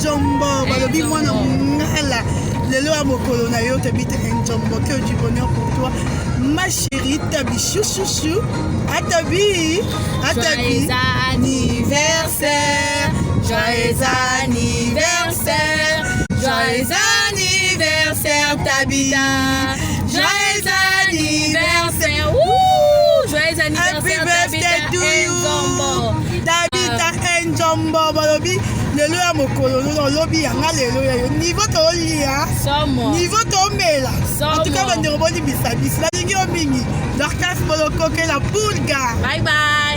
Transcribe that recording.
Njombo, balobi mwana mungala. Lelo a mokolo na yo t'habites Njombo. Que du bonheur pour toi, ma chérie. Tabi chou chou chou. À Tabi, joyeux anniversaire, joyeux anniversaire, joyeux Njombo balobi lelo ya mokolo lolobi yanga lelo ya niveau to lia niveau to mela en tout cas bandeko boni bisabisi balingi yo mingi Dorcas Boloko ke la Boulga. Bye bye.